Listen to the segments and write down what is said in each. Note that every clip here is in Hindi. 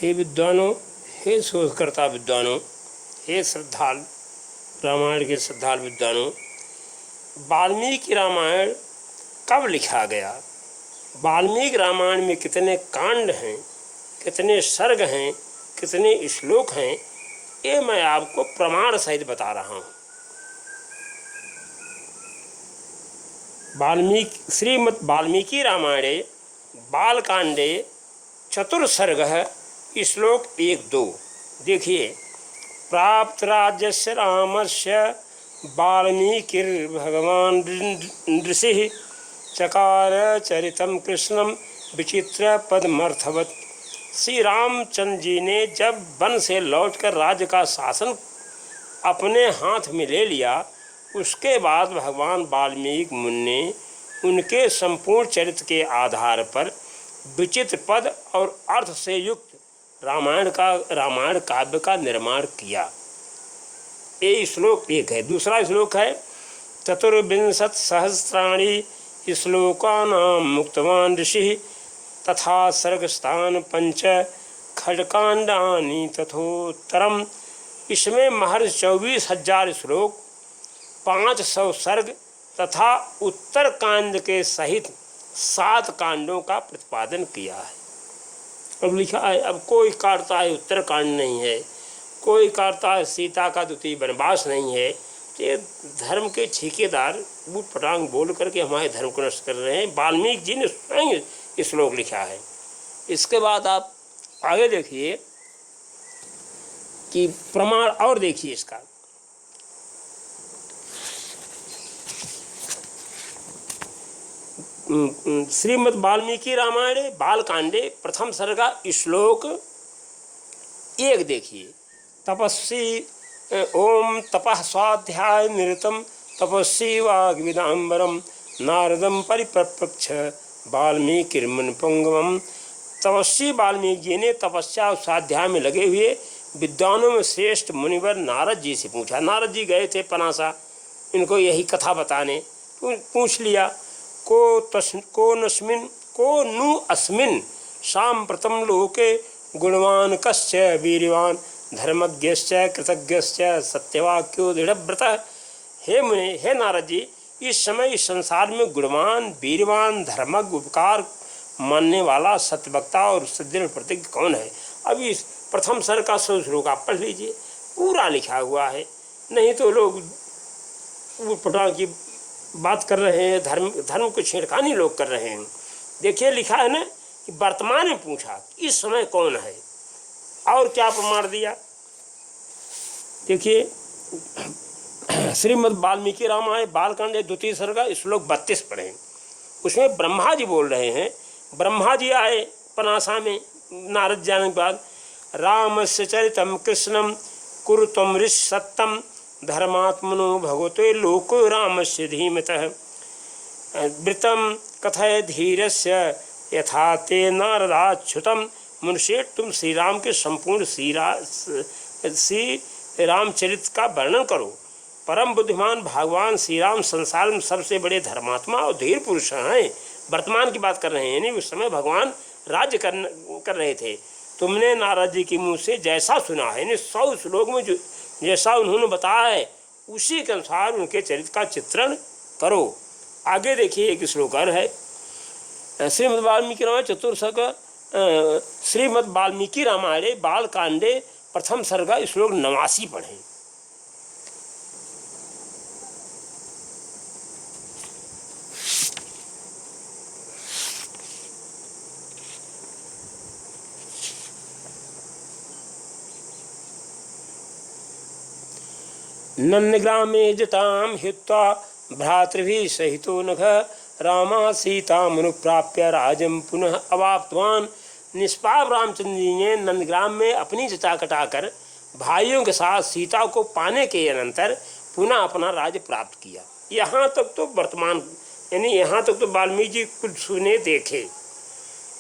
हे विद्वानों, हे शोधकर्ता विद्वानों, हे श्रद्धालु, रामायण के श्रद्धालु विद्वानों, वाल्मीकि रामायण कब लिखा गया, वाल्मीकि रामायण में कितने कांड हैं, कितने सर्ग हैं, कितने श्लोक हैं, ये मैं आपको प्रमाण सहित बता रहा हूँ। श्रीमद् वाल्मीकि रामायणे बालकांडे चतुर्सर्गः श्लोक 1-2। देखिए, प्राप्त राज्यस्य रामस्य वाल्मीकिर्भगवान् ऋषिः चकार चरितम कृष्णम विचित्र पद्मर्थवत्। श्री रामचंद्र जी ने जब वन से लौटकर राज्य का शासन अपने हाथ में ले लिया, उसके बाद भगवान वाल्मीकि मुनि ने उनके संपूर्ण चरित्र के आधार पर विचित्र पद और अर्थ से युक्त रामायण काव्य का निर्माण किया। ये श्लोक 1 है। दूसरा श्लोक है, चतुर्विंशत सहस्राणि श्लोकानां मुक्तवान् ऋषिः तथा सर्गस्थान 5 खंडकांडानि तथोत्तरम। इसमें महर्षि 24,000 श्लोक, 500 सर्ग तथा उत्तर कांड के सहित 7 कांडों का प्रतिपादन किया है। अब लिखा है, अब कोई काटता है उत्तर कांड नहीं है, कोई काटता है सीता का द्वितीय वनवास नहीं है। ये धर्म के ठेकेदार बूट पटांग बोल करके हमारे धर्म को नष्ट कर रहे हैं। वाल्मीकि जी ने स्वयं श्लोक लिखा है। इसके बाद आप आगे देखिए कि प्रमाण और देखिए इसका। श्रीमद् वाल्मीकि रामायणे बालकांडे प्रथम सर्ग श्लोक 1 देखिए। तपस्वी ओम तपः स्वाध्याय निरतम तपस्वी वाग्विदाम्बरम नारदम परिप्रपक्ष वाल्मीकिर्मुनिपुंगवम। तपस्वी वाल्मीकि जी ने तपस्या और स्वाध्याय में लगे हुए विद्वानों में श्रेष्ठ मुनिवर नारद जी से पूछा। नारद जी गए थे पनासा इनको यही कथा बताने, पूछ लिया, को नु अस्मिन् साम्प्रतं लोके गुणवान कस्य वीर्यवान धर्मज्ञश्च कृतज्ञश्च सत्यवाक्यो दृढ़व्रतः। हे मुनि, हे नारद जी, इस समय इस संसार में गुणवान, वीरवान, धर्मज्ञ, उपकार मानने वाला, सत्यवक्ता और सुदृढ़ प्रतिज्ञ कौन है? अभी इस प्रथम सर्ग का श्लोक आप पढ़ लीजिए, पूरा लिखा हुआ है। नहीं तो लोग पटांग की बात कर रहे हैं, धर्म को छेड़खानी लोग कर रहे हैं। देखिए लिखा है ना कि वर्तमान में पूछा इस समय कौन है, और क्या प्रमाण दिया। देखिए, श्रीमद् वाल्मीकि रामायण बालकांड द्वितीय सर्ग श्लोक 32 पढ़े। उसमें ब्रह्मा जी बोल रहे हैं। ब्रह्मा जी आए पनासा में नारद जाने के बाद, रामस्य चरितम कृष्णम कुरुत्वम ऋष सत्यम धर्मात्मनो भगवते लोको रामस्य धीमतः वृतम कथय धीरस्य यथा ते नारदाच्युतम। मुनिषेठ, तुम श्री राम के संपूर्ण श्री रामचरित्र का वर्णन करो। परम बुद्धिमान भगवान श्री राम संसार में सबसे बड़े धर्मात्मा और धीर पुरुष हैं। वर्तमान की बात कर रहे हैं, यानी उस समय भगवान राज्य कर रहे थे। तुमने नारद जी के मुँह से जैसा सुना है, यानी 100 श्लोक में जो जैसा उन्होंने बताया है उसी के अनुसार उनके चरित्र का चित्रण करो। आगे देखिए, एक श्लोक और है। श्रीमद् वाल्मीकि रामायण चतुर्सर्ग श्रीमद् वाल्मीकि रामायणे बालकांडे प्रथम सर्ग श्लोक 89 पढ़ें। नंदग्रामे जतां हित्वा भ्रातृभिः सहितो नघ रामा सीतामनुप्राप्य राजं पुनः अवाप्तवान्। निष्पाप रामचंद्र जी ने नंदग्राम में अपनी जटा कटाकर भाइयों के साथ सीता को पाने के अनंतर पुनः अपना राज्य प्राप्त किया। यहाँ तक तो वर्तमान, यानी यहाँ तक तो वाल्मीकि जी कुछ सुने देखे,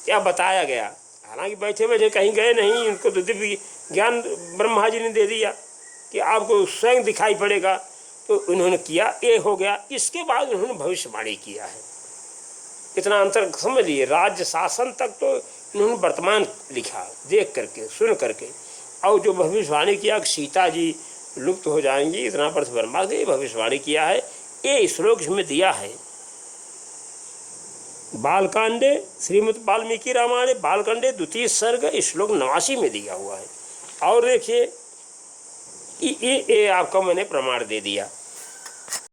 क्या बताया गया। हालांकि बैठे बैठे कहीं गए नहीं, उनको तो दिव्य ज्ञान ब्रह्मा जी ने दे दिया कि आपको स्वयं दिखाई पड़ेगा, तो उन्होंने किया, ये हो गया। इसके बाद उन्होंने भविष्यवाणी किया है। इतना अंतर समझ लिए। राज्य शासन तक तो इन्होंने वर्तमान लिखा, देख करके, सुन करके। और जो भविष्यवाणी किया कि सीता जी लुप्त हो जाएंगी, इतना वर्ष वनवास, ये भविष्यवाणी किया है, ये श्लोक इसमें दिया है। बालकांडे, श्रीमद् वाल्मीकि रामायण बालकांडे 2 सर्ग श्लोक 89 में दिया हुआ है। और देखिए ये आपको मैंने प्रमाण दे दिया।